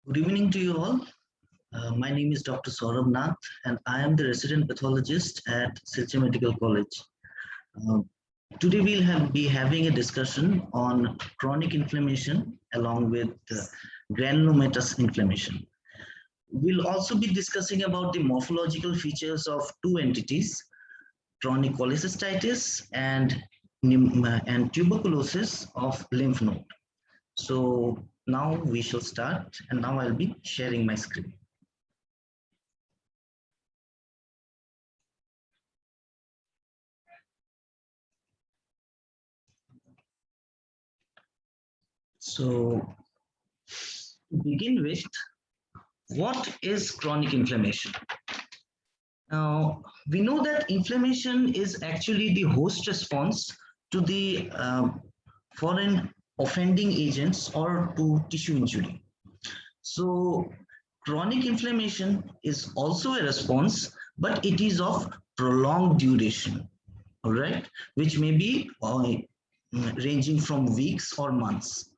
Good evening to you all. My name is Dr. Saurabh Nath, and I am the resident pathologist at Silchar Medical College. Uh, Today, be having a discussion on chronic inflammation along with granulomatous inflammation. We'll also be discussing about the morphological features of two entities, chronic cholecystitis and tuberculosis of lymph node. So now we shall start, and now I'll be sharing my screen. So to begin with, what is chronic inflammation? Now, we know that inflammation is actually the host response to the foreign offending agents or to tissue injury. So chronic inflammation is also a response, but it is of prolonged duration, all right, which may be ranging from weeks or months.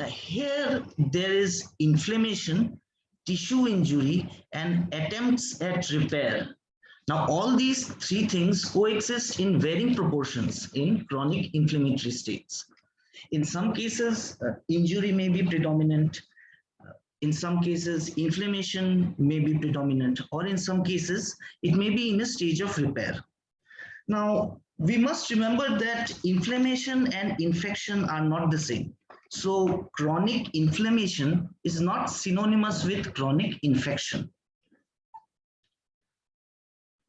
Here there is inflammation, tissue injury, and attempts at repair. Now, all these three things coexist in varying proportions in chronic inflammatory states. In some cases, injury may be predominant. In some cases, inflammation may be predominant, or in some cases, it may be in a stage of repair. Now, we must remember that inflammation and infection are not the same. So chronic inflammation is not synonymous with chronic infection.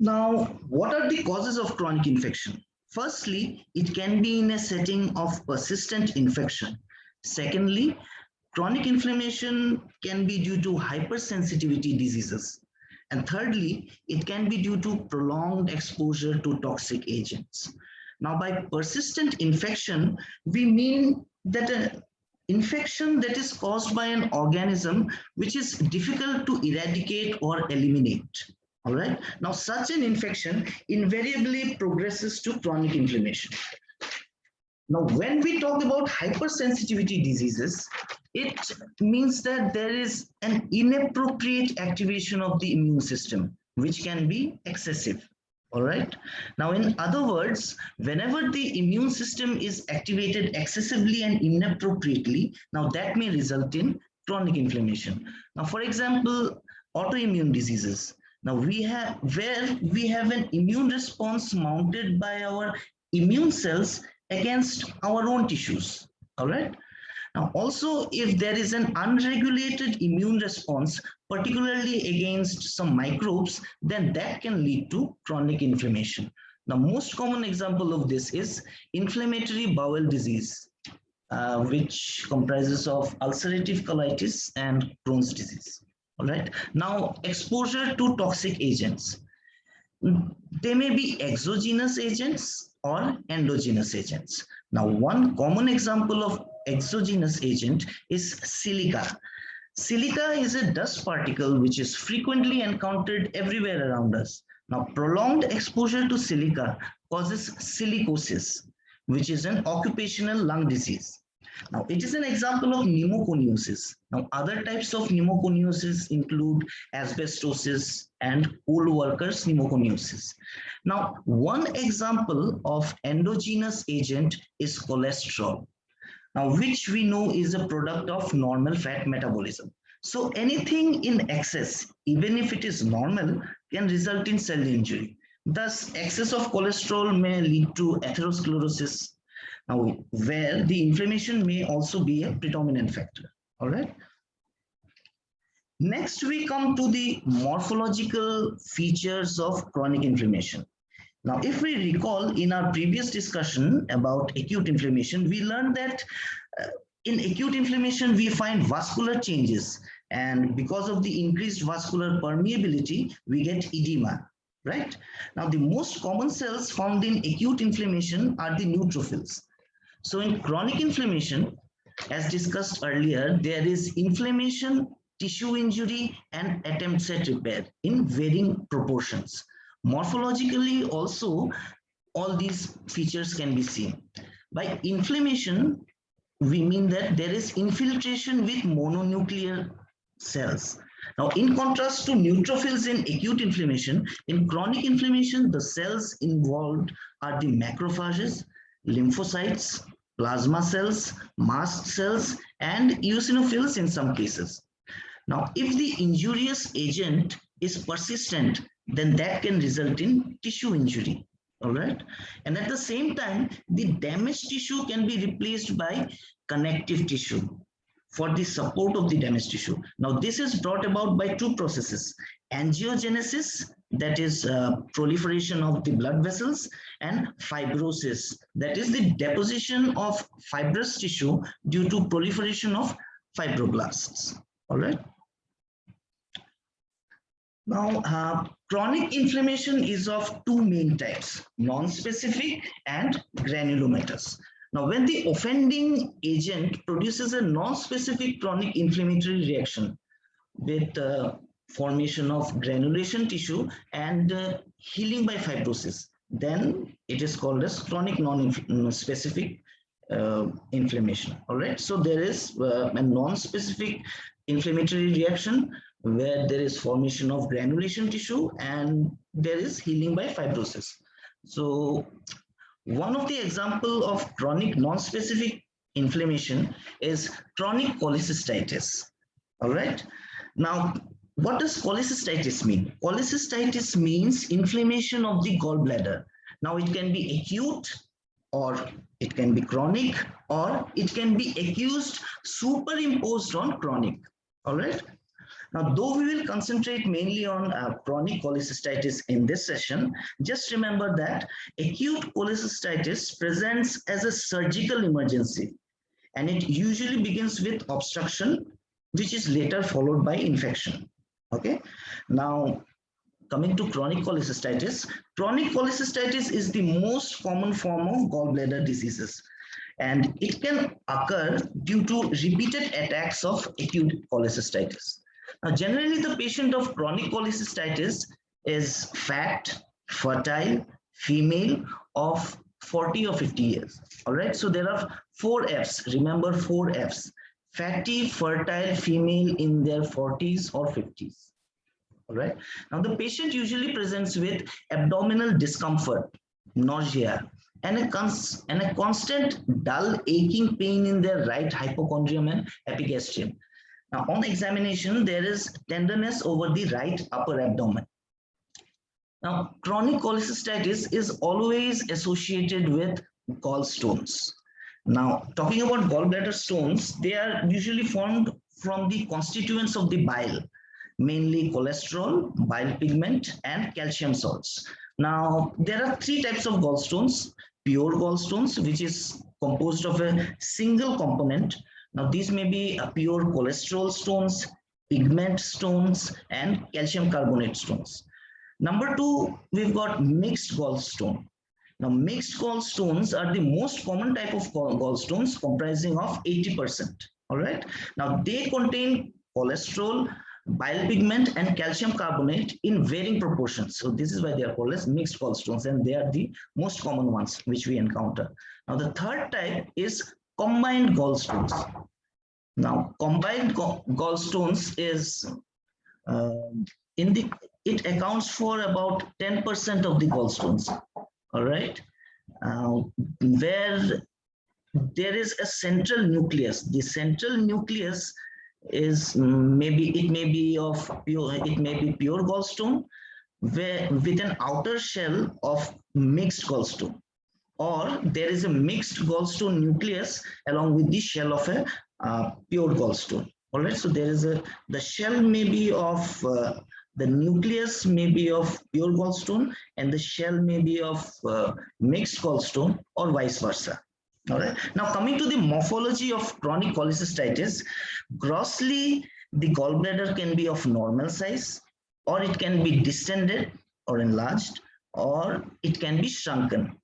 Now, what are the causes of chronic infection? Firstly, it can be in a setting of persistent infection. Secondly, chronic inflammation can be due to hypersensitivity diseases. And thirdly, it can be due to prolonged exposure to toxic agents. Now, by persistent infection, we mean that an infection that is caused by an organism which is difficult to eradicate or eliminate. All right. Now, such an infection invariably progresses to chronic inflammation. Now, when we talk about hypersensitivity diseases, it means that there is an inappropriate activation of the immune system, which can be excessive. All right. Now, in other words, whenever the immune system is activated excessively and inappropriately, now that may result in chronic inflammation. Now, for example, autoimmune diseases. Now, we have an immune response mounted by our immune cells against our own tissues. All right. Now, also, if there is an unregulated immune response, particularly against some microbes, then that can lead to chronic inflammation. The most common example of this is inflammatory bowel disease, which comprises of ulcerative colitis and Crohn's disease. All right. Now, exposure to toxic agents. They may be exogenous agents or endogenous agents. Now, one common example of exogenous agent is silica. Silica is a dust particle which is frequently encountered everywhere around us. Now, prolonged exposure to silica causes silicosis, which is an occupational lung disease. Now, it is an example of pneumoconiosis. Now, other types of pneumoconiosis include asbestosis and poll workers pneumoconiosis. Now, one example of endogenous agent is cholesterol. Now, which we know is a product of normal fat metabolism. So anything in excess, even if it is normal, can result in cell injury. Thus, excess of cholesterol may lead to atherosclerosis, now, where the inflammation may also be a predominant factor. All right. Next, we come to the morphological features of chronic inflammation. Now, if we recall in our previous discussion about acute inflammation, we learned that in acute inflammation, we find vascular changes. And because of the increased vascular permeability, we get edema, right? Now, the most common cells found in acute inflammation are the neutrophils. So in chronic inflammation, as discussed earlier, there is inflammation, tissue injury, and attempts at repair in varying proportions. Morphologically also, all these features can be seen. By inflammation, we mean that there is infiltration with mononuclear cells. Now, in contrast to neutrophils in acute inflammation, in chronic inflammation, the cells involved are the macrophages, lymphocytes, plasma cells, mast cells, and eosinophils in some cases. Now, if the injurious agent is persistent, then that can result in tissue injury. All right. And at the same time, the damaged tissue can be replaced by connective tissue for the support of the damaged tissue. Now, this is brought about by two processes: angiogenesis, that is proliferation of the blood vessels, and fibrosis, that is the deposition of fibrous tissue due to proliferation of fibroblasts. All right. Now, chronic inflammation is of two main types: non-specific and granulomatous. Now, when the offending agent produces a non-specific chronic inflammatory reaction with formation of granulation tissue and healing by fibrosis, then it is called as chronic non-specific inflammation. All right. So there is a non-specific inflammatory reaction where there is formation of granulation tissue and there is healing by fibrosis. So one of the example of chronic non-specific inflammation is chronic cholecystitis. All right. Now, what does cholecystitis mean? Cholecystitis means inflammation of the gallbladder. Now, it can be acute, or it can be chronic, or it can be accused superimposed on chronic. All right. Now, though we will concentrate mainly on chronic cholecystitis in this session, just remember that acute cholecystitis presents as a surgical emergency, and it usually begins with obstruction, which is later followed by infection. Okay. Now, coming to chronic cholecystitis is the most common form of gallbladder diseases, and it can occur due to repeated attacks of acute cholecystitis. Now, generally, the patient of chronic cholecystitis is fat, fertile, female of 40 or 50 years. All right. So there are 4 Fs. Remember 4 Fs: fatty, fertile, female in their 40s or 50s. All right. Now, the patient usually presents with abdominal discomfort, nausea, and a constant dull aching pain in their right hypochondrium and epigastrium. Now, on examination, there is tenderness over the right upper abdomen. Now, chronic cholecystitis is always associated with gallstones. Now, talking about gallbladder stones, they are usually formed from the constituents of the bile, mainly cholesterol, bile pigment, and calcium salts. Now, there are 3 types of gallstones: pure gallstones, which is composed of a single component. Now, these may be pure cholesterol stones, pigment stones, and calcium carbonate stones. Number 2, we've got mixed gallstone. Now, mixed gallstones are the most common type of gallstones, comprising of 80%. All right. Now, they contain cholesterol, bile pigment, and calcium carbonate in varying proportions. So this is why they are called as mixed gallstones, and they are the most common ones which we encounter. Now, the third type is combined gallstones. Now, combined gallstones is it accounts for about 10% of the gallstones. All right, where there is a central nucleus. The central nucleus is it may be pure gallstone with an outer shell of mixed gallstone, or there is a mixed gallstone nucleus along with the shell of a pure gallstone. All right, so there is the shell may be of the nucleus may be of pure gallstone, and the shell may be of mixed gallstone, or vice versa. All right. Now, coming to the morphology of chronic cholecystitis, grossly the gallbladder can be of normal size, or it can be distended or enlarged, or it can be shrunken.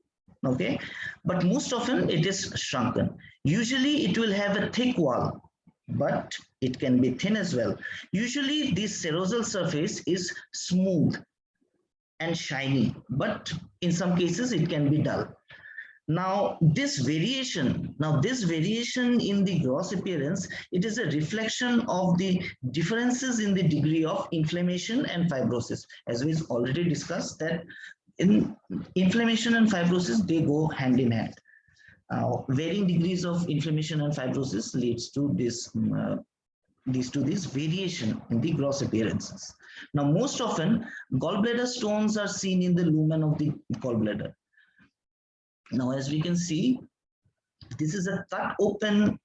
Okay, but most often it is shrunken. Usually it will have a thick wall, but it can be thin as well. Usually the serosal surface is smooth and shiny, but in some cases it can be dull. Now this variation in the gross appearance, it is a reflection of the differences in the degree of inflammation and fibrosis, as we already discussed that in inflammation and fibrosis, they go hand in hand. Varying degrees of inflammation and fibrosis leads to this variation in the gross appearances. Now, most often, gallbladder stones are seen in the lumen of the gallbladder. Now, as we can see, this is a cut open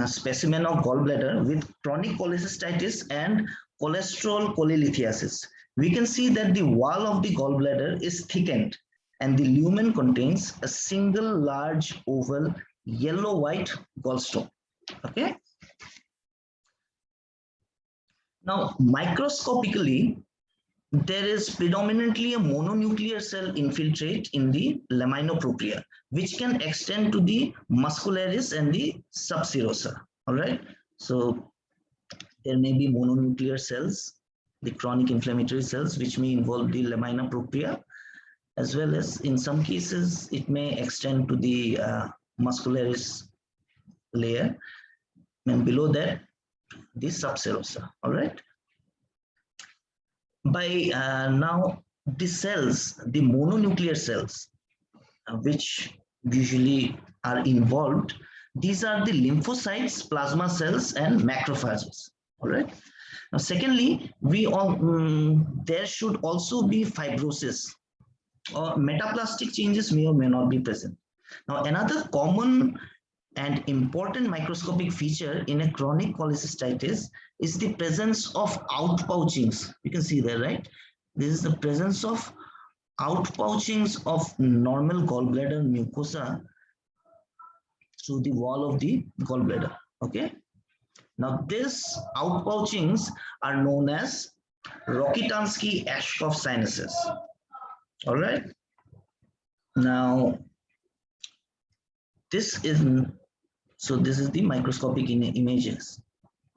specimen of gallbladder with chronic cholecystitis and cholesterol cholelithiasis. We can see that the wall of the gallbladder is thickened and the lumen contains a single large oval yellow-white gallstone. Okay. Now, microscopically, there is predominantly a mononuclear cell infiltrate in the laminopropria, which can extend to the muscularis and the subserosa. All right. So there may be mononuclear cells, the chronic inflammatory cells, which may involve the lamina propria, as well as in some cases, it may extend to the muscularis layer, and below that, the subserosa. All right. By now, the cells, the mononuclear cells, which usually are involved, these are the lymphocytes, plasma cells, and macrophages. All right. Now, secondly, there should also be fibrosis or metaplastic changes may or may not be present. Now, another common and important microscopic feature in a chronic cholecystitis is the presence of outpouchings. You can see there, right? This is the presence of outpouchings of normal gallbladder mucosa through the wall of the gallbladder. Okay. Now, these outpouchings are known as Rokitansky-Ashkoff sinuses. All right. Now, this is the microscopic images,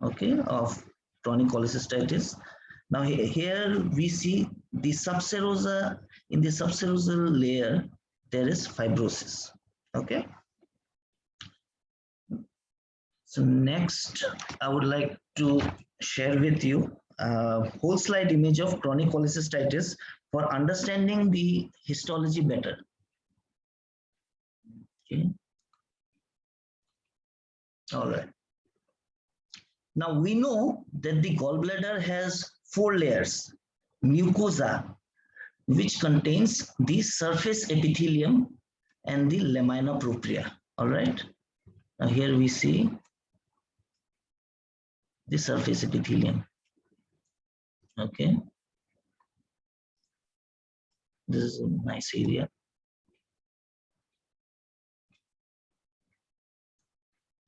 okay, of chronic cholecystitis. Now here we see the subserosa. In the subserosal layer, there is fibrosis. Okay. So next, I would like to share with you a whole slide image of chronic cholecystitis for understanding the histology better. Okay. All right. Now we know that the gallbladder has 4 layers: mucosa, which contains the surface epithelium and the lamina propria. All right. Now here we see the surface epithelium. Okay. This is a nice area.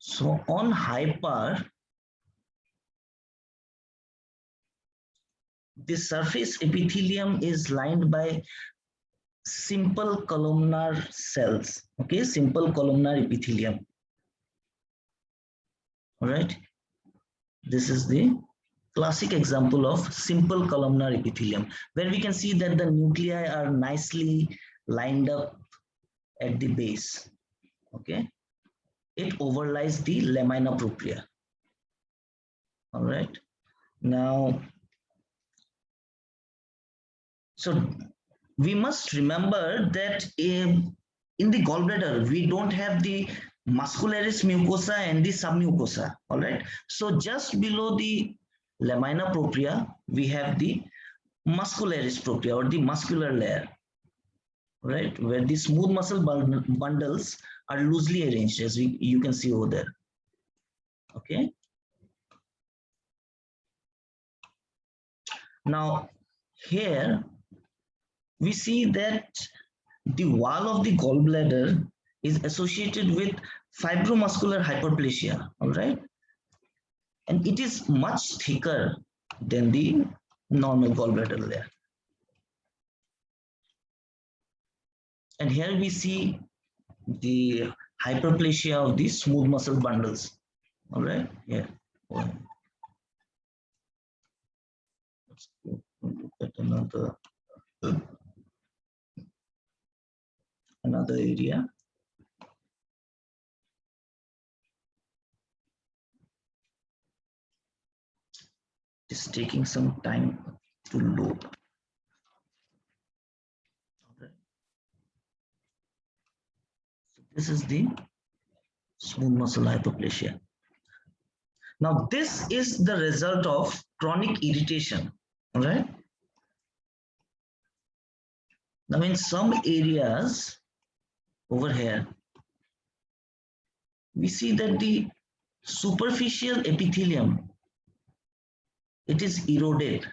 So on hyper, the surface epithelium is lined by simple columnar cells. Okay, simple columnar epithelium. All right. This is the classic example of simple columnar epithelium, where we can see that the nuclei are nicely lined up at the base. Okay. It overlies the lamina propria. All right. Now, so we must remember that in the gallbladder, we don't have the muscularis mucosa and the submucosa. All right. So just below the lamina propria, we have the muscularis propria, or the muscular layer, right, where the smooth muscle bundles are loosely arranged, as you can see over there. Okay. Now here we see that the wall of the gallbladder is associated with fibromuscular hyperplasia. All right. And it is much thicker than the normal gallbladder layer. And here we see the hyperplasia of the smooth muscle bundles. All right. Yeah. Let's look at another area. is taking some time to load. Okay. So this is the smooth muscle hyperplasia. Now this is the result of chronic irritation. All right. Now in some areas over here, we see that the superficial epithelium, it is eroded.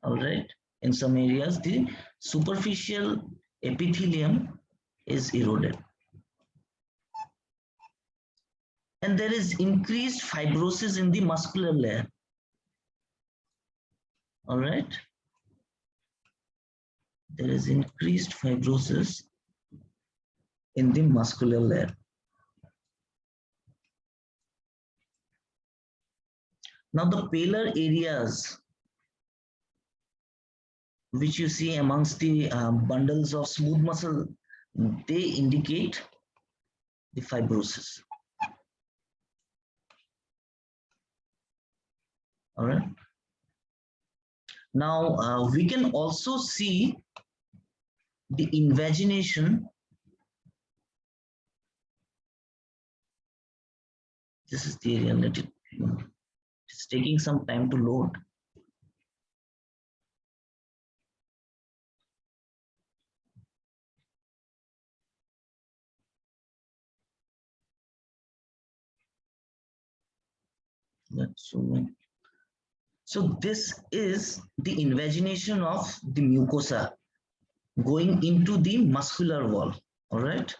All right. In some areas, the superficial epithelium is eroded. And there is increased fibrosis in the muscular layer. All right. There is increased fibrosis in the muscular layer. Now the paler areas which you see amongst the bundles of smooth muscle, they indicate the fibrosis. All right. Now we can also see the invagination. This is the area. Let it. It's taking some time to load. So this is the invagination of the mucosa going into the muscular wall. All right.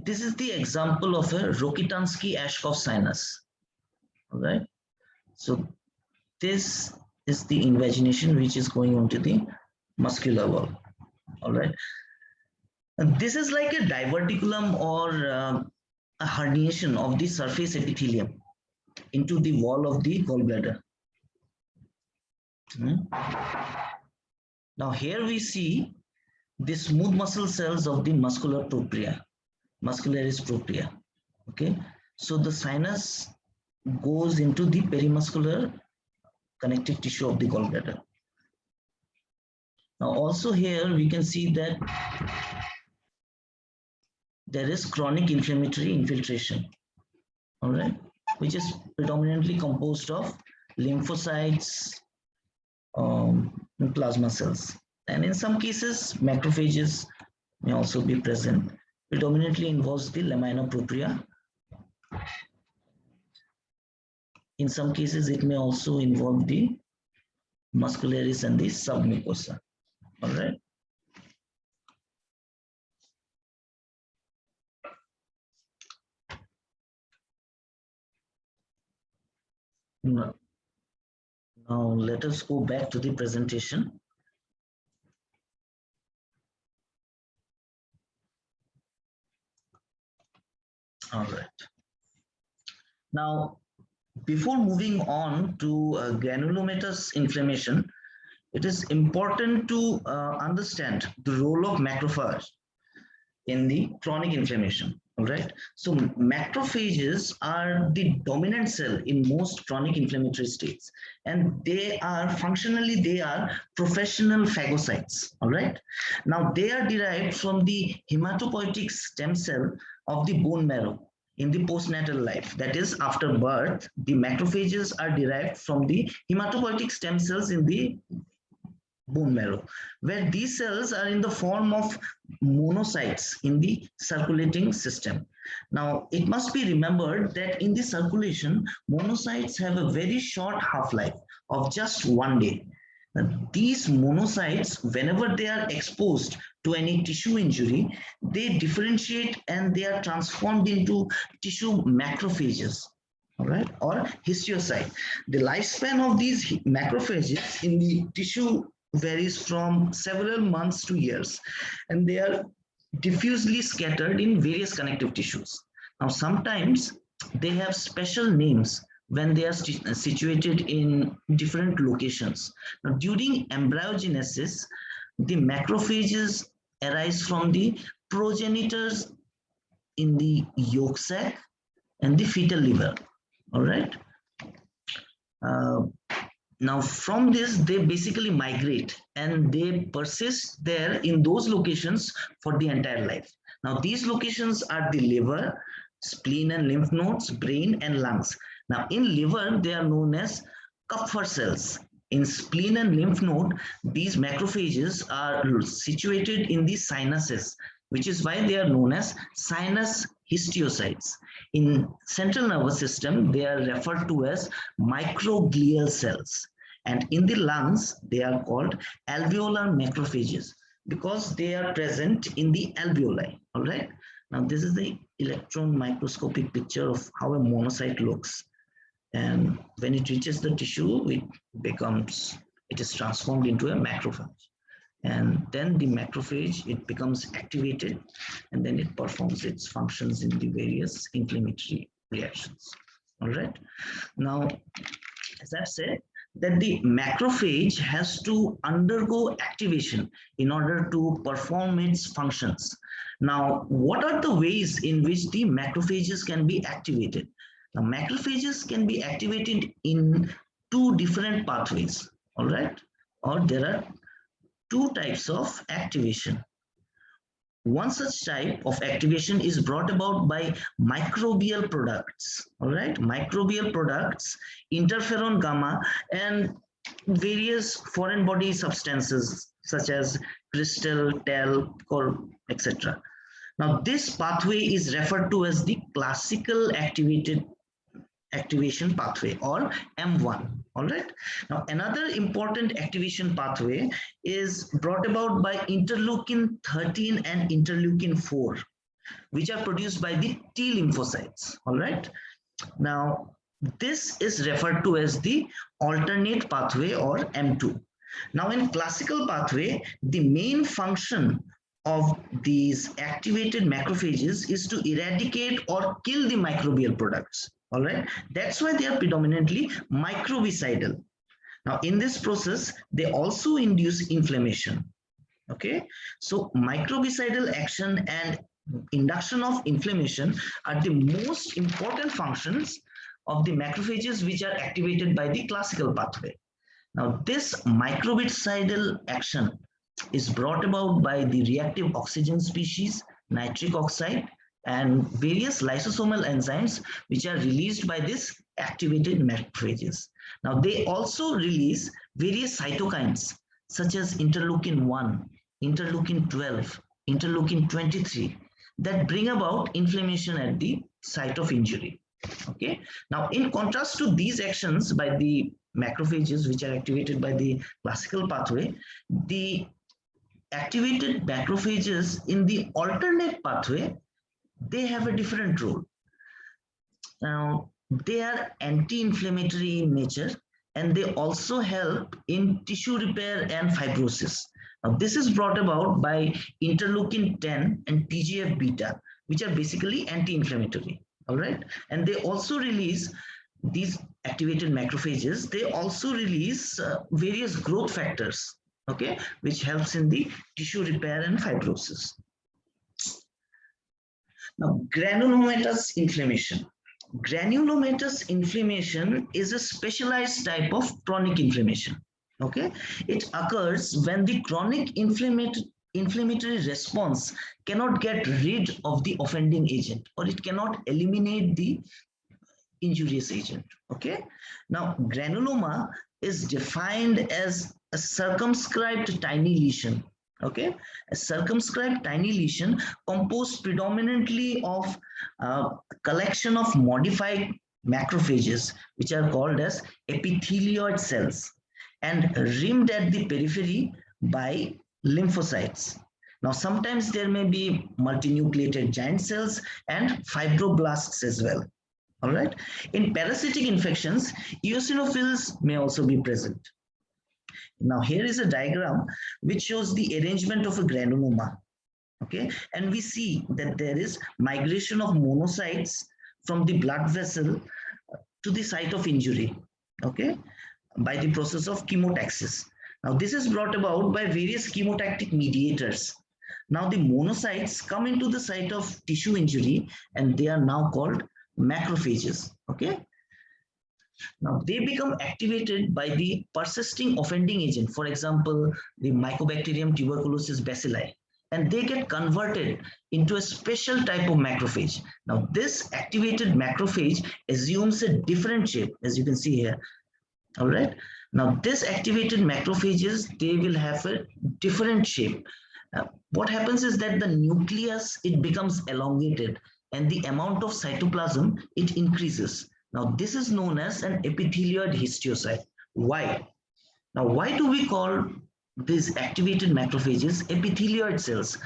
This is the example of a Rokitansky-Ashkoff sinus. All right. So this is the invagination which is going onto the muscular wall. All right. And this is like a diverticulum or a herniation of the surface epithelium into the wall of the gallbladder. Now here we see the smooth muscle cells of the muscular propria, muscularis propria. Okay, so the sinus goes into the perimuscular connective tissue of the gallbladder. Now also here we can see that there is chronic inflammatory infiltration, all right, which is predominantly composed of lymphocytes and plasma cells. And in some cases, macrophages may also be present. Predominantly involves the lamina propria. In some cases, it may also involve the muscularis and the submucosa. All right. Now let us go back to the presentation. All right. Now, before moving on to granulomatous inflammation, it is important to understand the role of macrophage in the chronic inflammation. All right. So macrophages are the dominant cell in most chronic inflammatory states, and they are professional phagocytes. All right. Now they are derived from the hematopoietic stem cell of the bone marrow in the postnatal life. That is, after birth, the macrophages are derived from the hematopoietic stem cells in the bone marrow, where these cells are in the form of monocytes in the circulating system. Now, it must be remembered that in the circulation, monocytes have a very short half-life of just 1 day. Now, these monocytes, whenever they are exposed to any tissue injury, they differentiate and they are transformed into tissue macrophages, all right, or histiocyte. The lifespan of these macrophages in the tissue varies from several months to years, and they are diffusely scattered in various connective tissues. Now, sometimes they have special names when they are situated in different locations. Now, during embryogenesis, the macrophages arise from the progenitors in the yolk sac and the fetal liver. All right. Now from this, they basically migrate and they persist there in those locations for the entire life. Now these locations are the liver, spleen and lymph nodes, brain and lungs. Now in liver, they are known as Kupffer cells. In spleen and lymph node, these macrophages are situated in the sinuses, which is why they are known as sinus histiocytes. In central nervous system, they are referred to as microglial cells. And in the lungs, they are called alveolar macrophages because they are present in the alveoli. All right. Now, this is the electron microscopic picture of how a monocyte looks. And when it reaches the tissue, it is transformed into a macrophage. And then the macrophage, it becomes activated, and then it performs its functions in the various inflammatory reactions. All right. Now, as I've said, that the macrophage has to undergo activation in order to perform its functions. Now, what are the ways in which the macrophages can be activated? Now, macrophages can be activated in two different pathways. All right. Or there are two types of activation. One such type of activation is brought about by microbial products, all right? Microbial products, interferon gamma, and various foreign body substances such as crystal, talc, or etc. Now, this pathway is referred to as the classical activation pathway, or M1. All right. Now, another important activation pathway is brought about by interleukin 13 and interleukin 4, which are produced by the T lymphocytes. All right. Now, this is referred to as the alternate pathway, or M2. Now, in classical pathway, the main function of these activated macrophages is to eradicate or kill the microbial products. All right. That's why they are predominantly microbicidal. Now, in this process, they also induce inflammation. Okay. So, microbicidal action and induction of inflammation are the most important functions of the macrophages which are activated by the classical pathway. Now, this microbicidal action is brought about by the reactive oxygen species, nitric oxide, and various lysosomal enzymes which are released by this activated macrophages. Now, they also release various cytokines such as interleukin 1, interleukin 12, interleukin 23 that bring about inflammation at the site of injury. Okay. Now, in contrast to these actions by the macrophages which are activated by the classical pathway, the activated macrophages in the alternate pathway, they have a different role. Now, they are anti-inflammatory in nature, and they also help in tissue repair and fibrosis. Now, this is brought about by interleukin 10 and TGF beta, which are basically anti-inflammatory. All right. And they also release, these activated macrophages, they also release various growth factors, okay, which helps in the tissue repair and fibrosis. Now, granulomatous inflammation. Granulomatous inflammation is a specialized type of chronic inflammation. Okay, it occurs when the chronic inflammatory response cannot get rid of the offending agent, or it cannot eliminate the injurious agent. Okay, now granuloma is defined as a circumscribed tiny lesion. Okay, a circumscribed tiny lesion composed predominantly of a collection of modified macrophages, which are called as epithelioid cells, and rimmed at the periphery by lymphocytes. Now, sometimes there may be multinucleated giant cells and fibroblasts as well. All right. In parasitic infections, eosinophils may also be present. Now, here is a diagram which shows the arrangement of a granuloma. Okay, and we see that there is migration of monocytes from the blood vessel to the site of injury. Okay, by the process of chemotaxis. Now, this is brought about by various chemotactic mediators. Now, the monocytes come into the site of tissue injury, and they are now called macrophages. Okay. Now they become activated by the persisting offending agent, for example, the Mycobacterium tuberculosis bacilli, and they get converted into a special type of macrophage. Now this activated macrophage assumes a different shape, as you can see here. All right. Now this activated macrophages, they will have a different shape. What happens is that the nucleus, it becomes elongated and the amount of cytoplasm, it increases. Now this is known as an epithelioid histiocyte. Why? Now why do we call these activated macrophages epithelioid cells?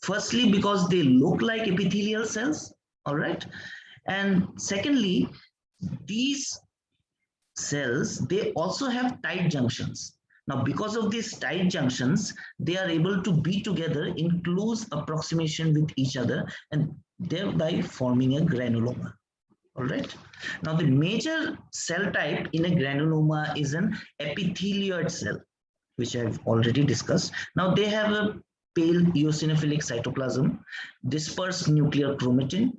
Firstly, because they look like epithelial cells, all right? And secondly, these cells, they also have tight junctions. Now, because of these tight junctions, they are able to be together in close approximation with each other and thereby forming a granuloma. All right. Now, the major cell type in a granuloma is an epithelioid cell, which I've already discussed. Now, they have a pale eosinophilic cytoplasm, dispersed nuclear chromatin,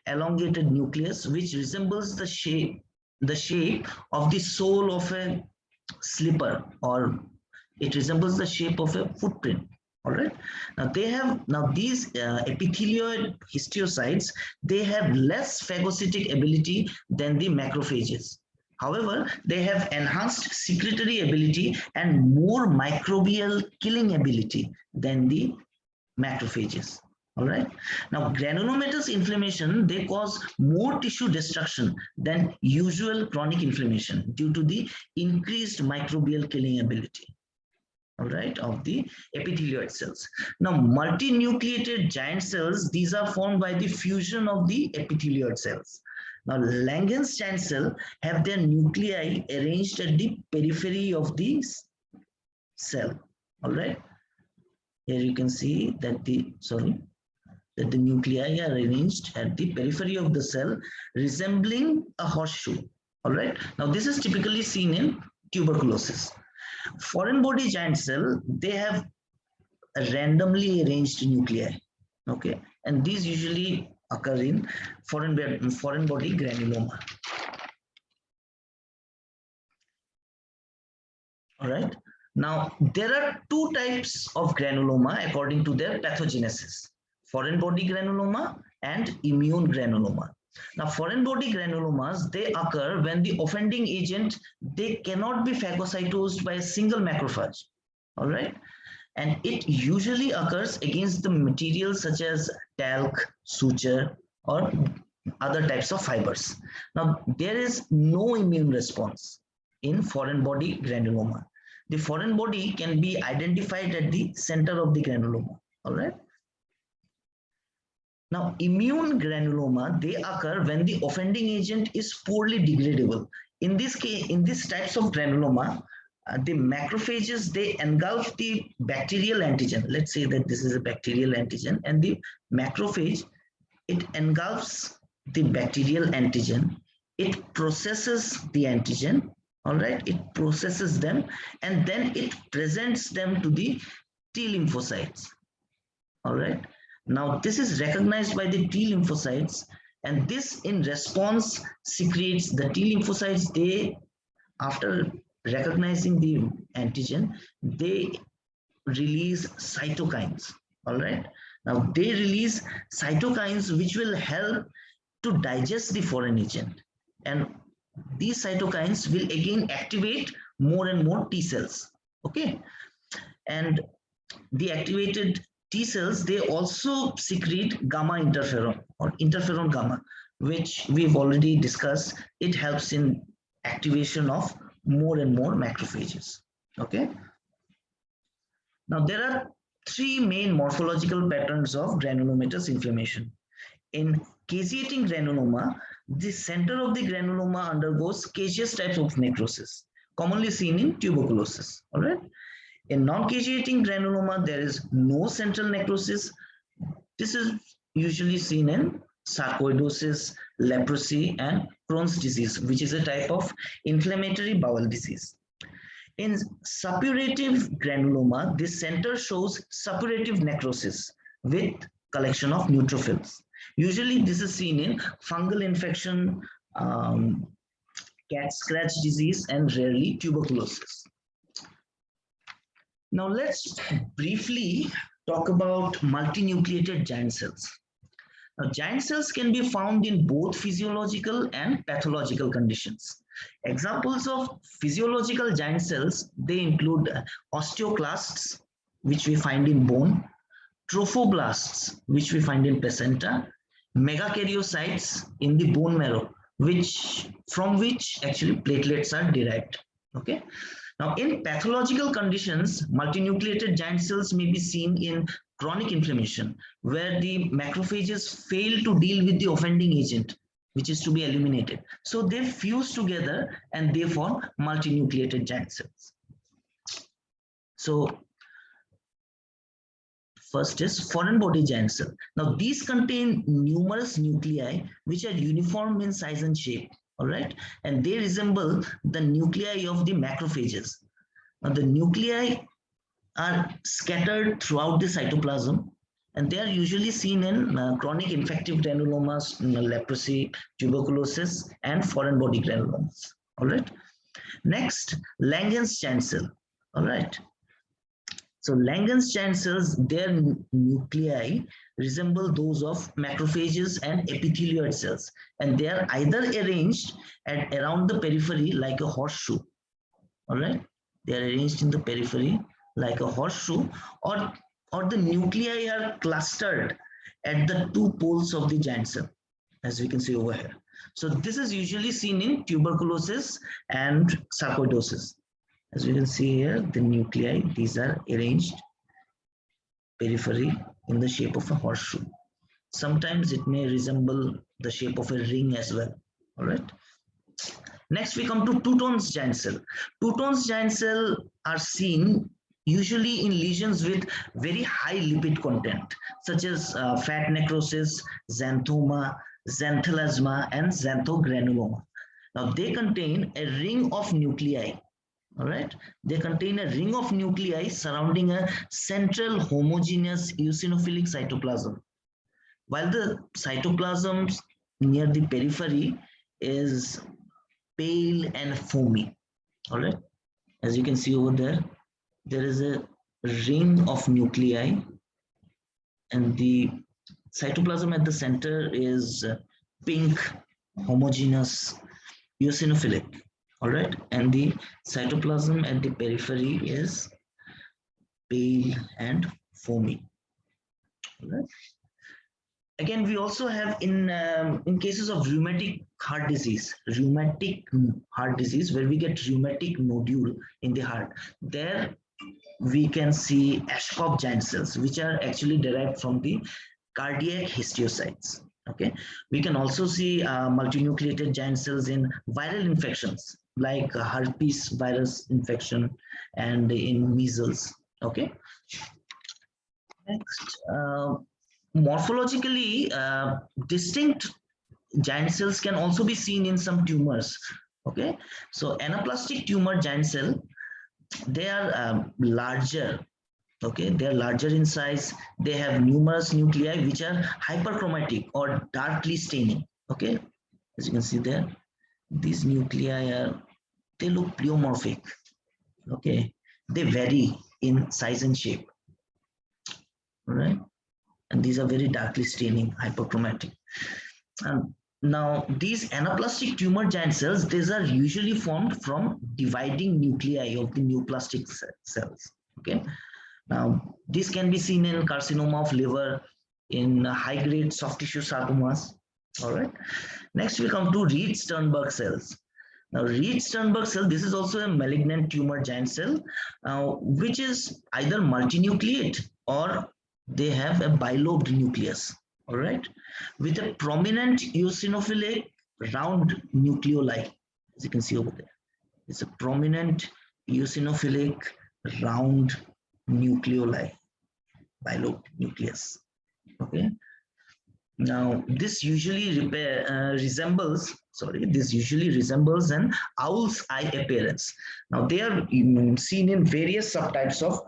elongated nucleus, which resembles the shape of the sole of a slipper, or it resembles the shape of a footprint. All right. Now these epithelioid histiocytes, they have less phagocytic ability than the macrophages. However, they have enhanced secretory ability and more microbial killing ability than the macrophages. All right. Now, granulomatous inflammation, they cause more tissue destruction than usual chronic inflammation due to the increased microbial killing ability, all right, of the epithelioid cells. Now, multinucleated giant cells, these are formed by the fusion of the epithelioid cells. Now, Langerhans giant cell have their nuclei arranged at the periphery of the cell, all right. Here you can see that the nuclei are arranged at the periphery of the cell, resembling a horseshoe. All right. Now, this is typically seen in tuberculosis. Foreign body giant cell, they have a randomly arranged nuclei. Okay, and these usually occur in foreign body granuloma. All right. Now, there are two types of granuloma according to their pathogenesis: foreign body granuloma and immune granuloma. Now, foreign body granulomas, they occur when the offending agent, they cannot be phagocytosed by a single macrophage. All right. And it usually occurs against the materials such as talc, suture, or other types of fibers. Now, there is no immune response in foreign body granuloma. The foreign body can be identified at the center of the granuloma. All right. Now, immune granuloma, they occur when the offending agent is poorly degradable. In this case, in these types of granuloma, the macrophages, they engulf the bacterial antigen. Let's say that this is a bacterial antigen, and the macrophage, it engulfs the bacterial antigen. It processes the antigen. All right, it processes them, and then it presents them to the T lymphocytes. All right. Now, this is recognized by the T lymphocytes, and this in response secretes the T lymphocytes. They, after recognizing the antigen, they release cytokines. All right. Now, they release cytokines which will help to digest the foreign agent, and these cytokines will again activate more and more T cells. Okay. And the activated T cells, they also secrete gamma interferon or interferon gamma, which we've already discussed. It helps in activation of more and more macrophages. Okay. Now, there are three main morphological patterns of granulomatous inflammation. In caseating granuloma, the center of the granuloma undergoes caseous types of necrosis, commonly seen in tuberculosis. All right. In non-caseating granuloma, there is no central necrosis. This is usually seen in sarcoidosis, leprosy, and Crohn's disease, which is a type of inflammatory bowel disease. In suppurative granuloma, this center shows suppurative necrosis with collection of neutrophils. Usually this is seen in fungal infection, cat scratch disease, and rarely tuberculosis. Now let's briefly talk about multinucleated giant cells. Now, giant cells can be found in both physiological and pathological conditions. Examples of physiological giant cells, they include osteoclasts, which we find in bone, trophoblasts, which we find in placenta, megakaryocytes in the bone marrow, from which actually platelets are derived. Okay. Now, in pathological conditions, multinucleated giant cells may be seen in chronic inflammation, where the macrophages fail to deal with the offending agent, which is to be eliminated. So they fuse together and they form multinucleated giant cells. So first is foreign body giant cell. Now these contain numerous nuclei which are uniform in size and shape, all right, and they resemble the nuclei of the macrophages. Now the nuclei are scattered throughout the cytoplasm, and they are usually seen in chronic infective granulomas, leprosy, tuberculosis, and foreign body granulomas. All right. Next, Langerhans giant cell. All right. So Langerhans giant cells, their nuclei resemble those of macrophages and epithelioid cells, and they are either arranged around the periphery like a horseshoe. All right. They are arranged in the periphery like a horseshoe, or the nuclei are clustered at the two poles of the giant cell, as we can see over here. So this is usually seen in tuberculosis and sarcoidosis. As we can see here, the nuclei, these are arranged periphery in the shape of a horseshoe. Sometimes it may resemble the shape of a ring as well. All right. Next, we come to Touton's giant cell. Touton's giant cell are seen usually in lesions with very high lipid content, such as fat necrosis, xanthoma, xanthelasma, and xanthogranuloma. Now, they contain a ring of nuclei. All right, they contain a ring of nuclei surrounding a central homogeneous eosinophilic cytoplasm, while the cytoplasm near the periphery is pale and foamy. All right, as you can see over there, there is a ring of nuclei, and the cytoplasm at the center is pink, homogeneous, eosinophilic. All right, and the cytoplasm at the periphery is pale and foamy. All right. Again, we also have in cases of rheumatic heart disease, where we get rheumatic nodule in the heart, there we can see Ashkoff giant cells, which are actually derived from the cardiac histiocytes. Okay, we can also see multinucleated giant cells in viral infections like herpes virus infection and in measles. Okay. Next, morphologically distinct giant cells can also be seen in some tumors. Okay, so anaplastic tumor giant cell, they are larger. Okay, they are larger in size. They have numerous nuclei which are hyperchromatic or darkly staining. Okay, as you can see there, these nuclei they look pleomorphic. Okay, they vary in size and shape. All right, and these are very darkly staining, hyperchromatic. Now, these anaplastic tumor giant cells, these are usually formed from dividing nuclei of the neoplastic cells. Okay. Now, this can be seen in carcinoma of liver, in high-grade soft tissue sarcomas. All right. Next, we come to Reed-Sternberg cells. Now, Reed-Sternberg cell, this is also a malignant tumor giant cell, which is either multinucleate or they have a bilobed nucleus. All right, with a prominent eosinophilic round nucleoli, as you can see over there. It's a prominent eosinophilic round nucleoli, bilobed nucleus. Okay. Now, this usually resembles an owl's eye appearance. Now, they are seen in various subtypes of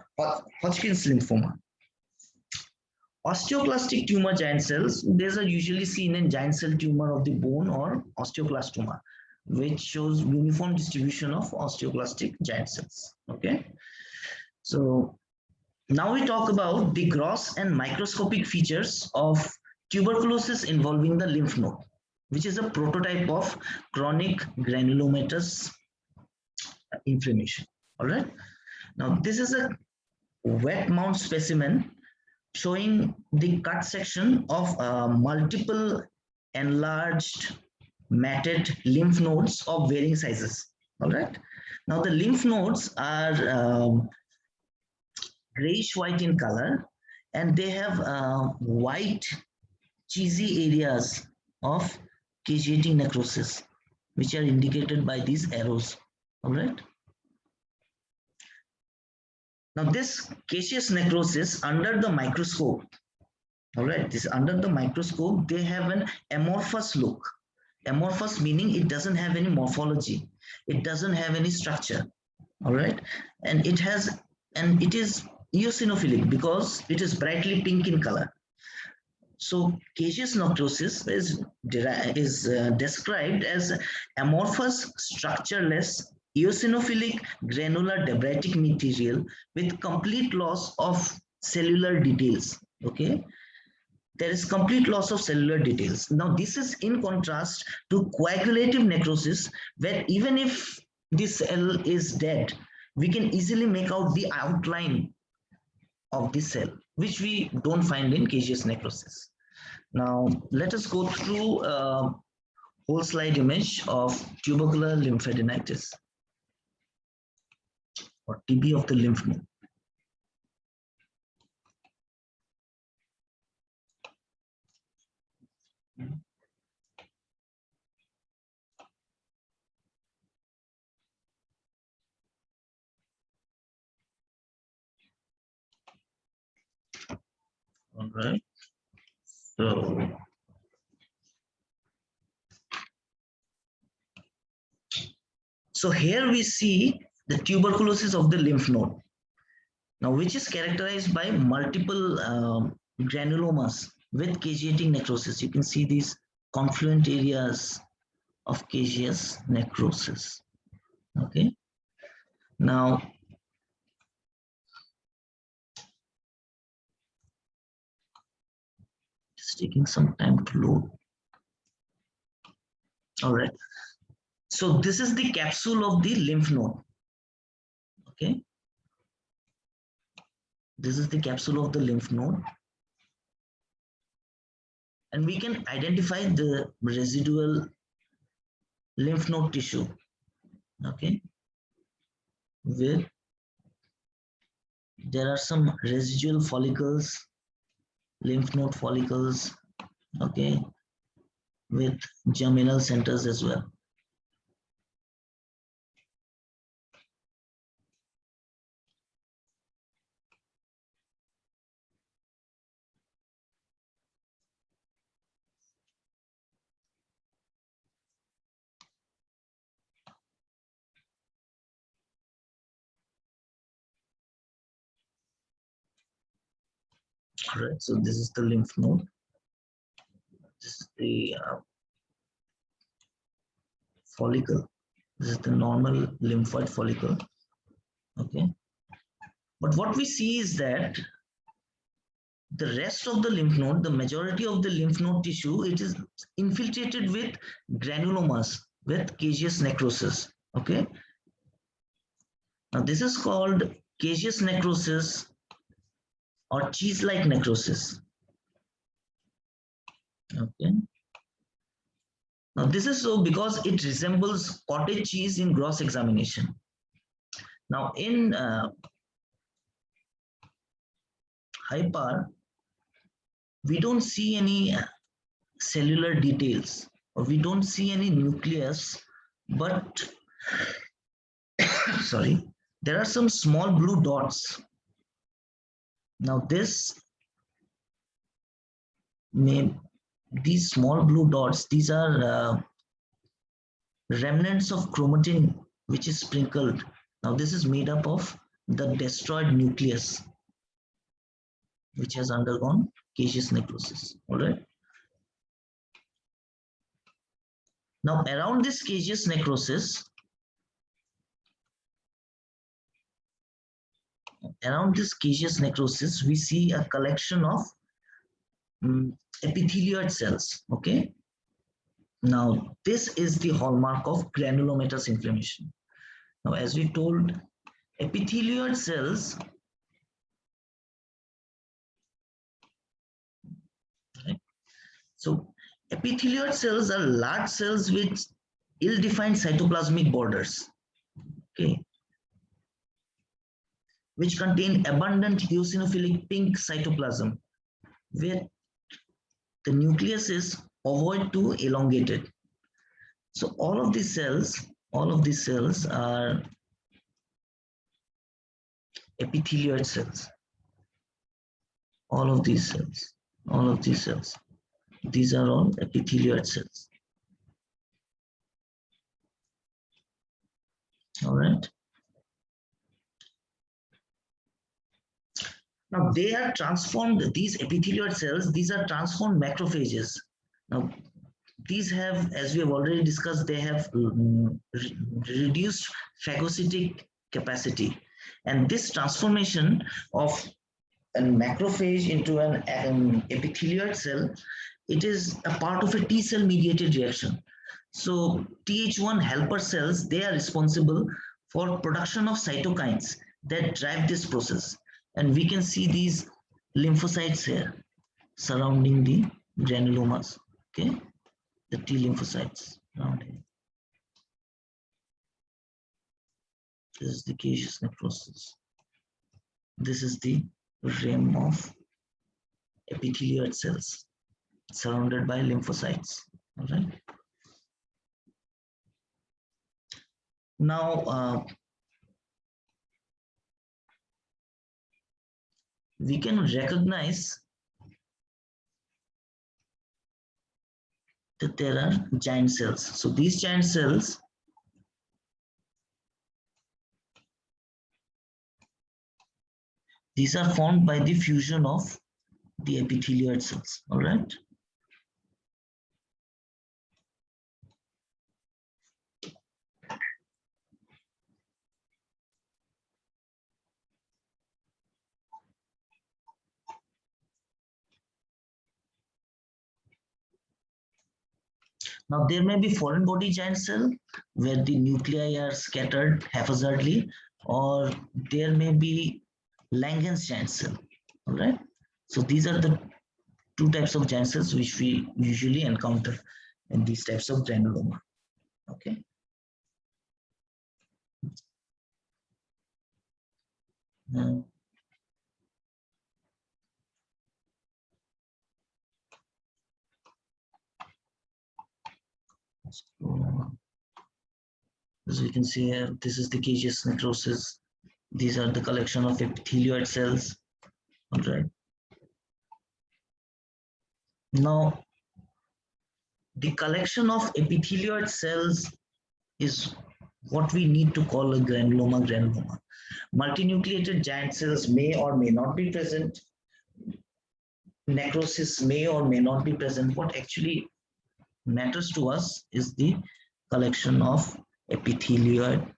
Hodgkin's lymphoma. Osteoclastic tumor giant cells, these are usually seen in giant cell tumor of the bone or osteoclastoma, which shows uniform distribution of osteoclastic giant cells. Okay, so now we talk about the gross and microscopic features of tuberculosis involving the lymph node, which is a prototype of chronic granulomatous inflammation. All right, now this is a wet mount specimen showing the cut section of multiple enlarged matted lymph nodes of varying sizes. All right. Now the lymph nodes are grayish white in color, and they have white cheesy areas of caseating necrosis, which are indicated by these arrows. All right. Now this caseous necrosis under the microscope, all right, this under the microscope, they have an amorphous look. Amorphous meaning it doesn't have any morphology. It doesn't have any structure. All right. And it is eosinophilic because it is brightly pink in color. So caseous necrosis is described as amorphous, structureless, eosinophilic granular dendritic material with complete loss of cellular details. Okay, there is complete loss of cellular details. Now this is in contrast to coagulative necrosis, where even if the cell is dead, we can easily make out the outline of the cell, which we don't find in caseous necrosis. Now let us go through a whole slide image of tubercular lymphadenitis, or TB of the lymph node. All right. So here we see the tuberculosis of the lymph node, now which is characterized by multiple granulomas with caseating necrosis. You can see these confluent areas of caseous necrosis. Okay. Now it's taking some time to load. All right. So this is the capsule of the lymph node. Okay. This is the capsule of the lymph node. And we can identify the residual lymph node tissue. Okay. Where there are some residual follicles, lymph node follicles, okay, with germinal centers as well. Correct. So this is the lymph node. This is the follicle. This is the normal lymphoid follicle. Okay. But what we see is that the rest of the lymph node, the majority of the lymph node tissue, it is infiltrated with granulomas with caseous necrosis. Okay. Now this is called caseous necrosis or cheese-like necrosis. Okay. Now this is so because it resembles cottage cheese in gross examination. Now in HIPAR, we don't see any cellular details, or we don't see any nucleus, but sorry, there are some small blue dots. Now these small blue dots, these are remnants of chromatin which is sprinkled. Now this is made up of the destroyed nucleus. which has undergone caseous necrosis. All right. Now, around this caseous necrosis, we see a collection of epithelioid cells. Okay. Now, this is the hallmark of granulomatous inflammation. Now, as we told, epithelioid cells, right? So, epithelioid cells are large cells with ill-defined cytoplasmic borders, okay, which contain abundant eosinophilic pink cytoplasm, where the nucleus is ovoid to elongated. So all of these cells are epithelioid cells. All of these cells, these are all epithelioid cells. All right. Now they are transformed, these epithelioid cells, these are transformed macrophages. Now these have, as we have already discussed, they have reduced phagocytic capacity. And this transformation of a macrophage into an epithelioid cell, it is a part of a T cell mediated reaction. So Th1 helper cells, they are responsible for production of cytokines that drive this process. And we can see these lymphocytes here surrounding the granulomas, okay? The T lymphocytes around here. This is the caseous necrosis. This is the rim of epithelioid cells surrounded by lymphocytes. All right. Now, we can recognize that there are giant cells. So these giant cells, these are formed by the fusion of the epithelioid cells. All right. Now, there may be foreign body giant cell where the nuclei are scattered haphazardly, or there may be Langerhans giant cell. All right. So these are the two types of giant cells which we usually encounter in these types of granuloma. Okay. So, as we can see here, this is the caseous necrosis. These are the collection of epithelioid cells. All right. Now, the collection of epithelioid cells is what we need to call a granuloma. Multinucleated giant cells may or may not be present. Necrosis may or may not be present. What actually matters to us is the collection of epithelioid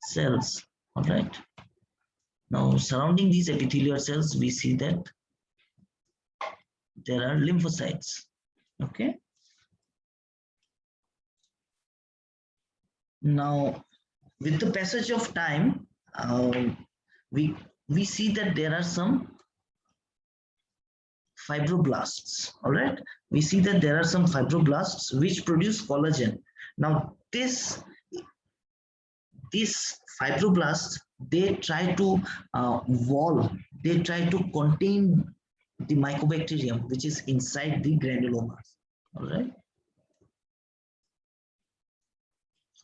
cells. All right. Now, surrounding these epithelioid cells, we see that there are lymphocytes. Okay. Now, with the passage of time, we see that there are some fibroblasts. All right. We see that there are some fibroblasts which produce collagen. Now, these fibroblasts, they try to they try to contain the mycobacterium which is inside the granulomas. All right.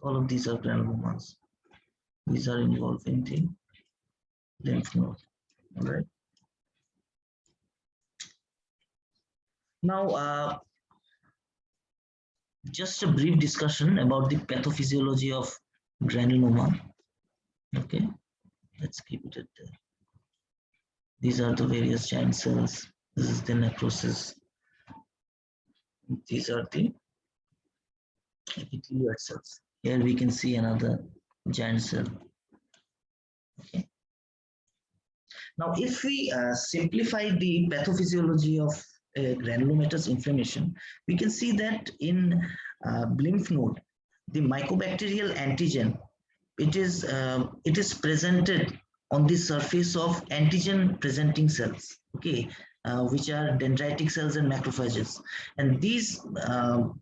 All of these are granulomas. These are involving the lymph node. All right. Now, just a brief discussion about the pathophysiology of granuloma. Okay, let's keep it at there. These are the various giant cells. This is the necrosis. These are the epithelioid cells. Here we can see another giant cell. Okay. Now, if we simplify the pathophysiology of granulomatous inflammation, we can see that in lymph node, the mycobacterial antigen, it is presented on the surface of antigen presenting cells, okay, which are dendritic cells and macrophages. And these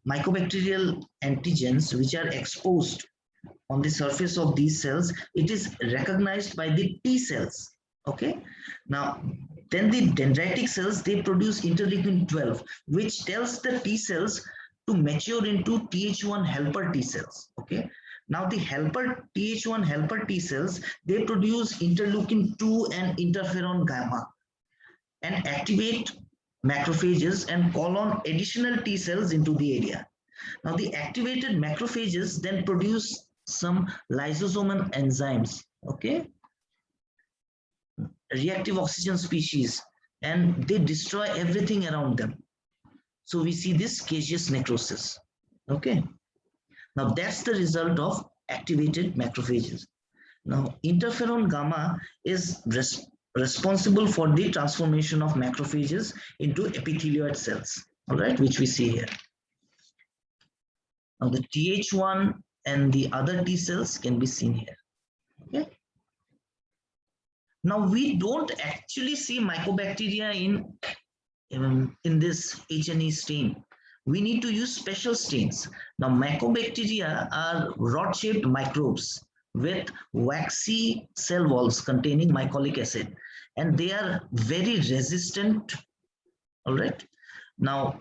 mycobacterial antigens which are exposed on the surface of these cells, it is recognized by the T cells. Okay, now then the dendritic cells, they produce interleukin 12, which tells the T cells to mature into Th1 helper T cells. Okay, now the helper Th1 helper T cells, they produce interleukin 2 and interferon gamma and activate macrophages and call on additional T cells into the area. Now the activated macrophages then produce some lysosomal enzymes, okay, reactive oxygen species, and they destroy everything around them. So we see this caseous necrosis. Okay, now that's the result of activated macrophages. Now interferon gamma is responsible for the transformation of macrophages into epithelioid cells, all right, which we see here. Now the Th1 and the other T cells can be seen here. Okay. Now we don't actually see mycobacteria in this H&E stain. We need to use special stains. Now mycobacteria are rod-shaped microbes with waxy cell walls containing mycolic acid, and they are very resistant. All right. Now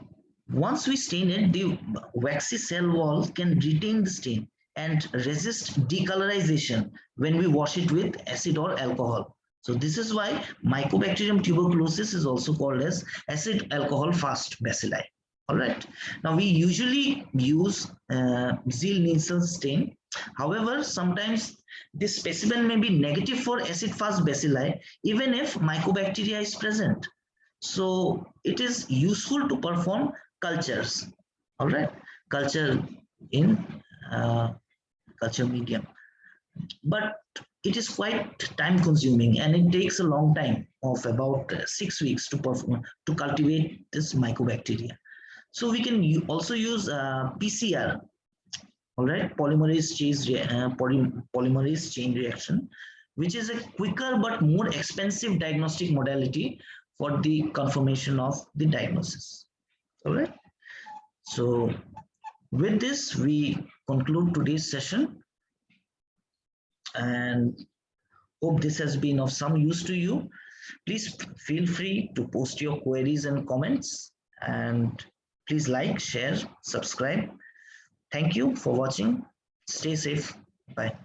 once we stain it, the waxy cell wall can retain the stain and resist decolorization when we wash it with acid or alcohol. So this is why Mycobacterium tuberculosis is also called as acid alcohol fast bacilli. All right. Now we usually use Ziehl-Neelsen stain. However, sometimes this specimen may be negative for acid fast bacilli even if mycobacteria is present. So it is useful to perform cultures. All right, culture in culture medium, but it is quite time consuming and it takes a long time of about 6 weeks to perform to cultivate this mycobacteria. So we can also use PCR, all right, polymerase chain reaction, which is a quicker but more expensive diagnostic modality for the confirmation of the diagnosis. All right. So with this, we conclude today's session and hope this has been of some use to you. Please feel free to post your queries and comments, and please like, share, subscribe. Thank you for watching. Stay safe. Bye.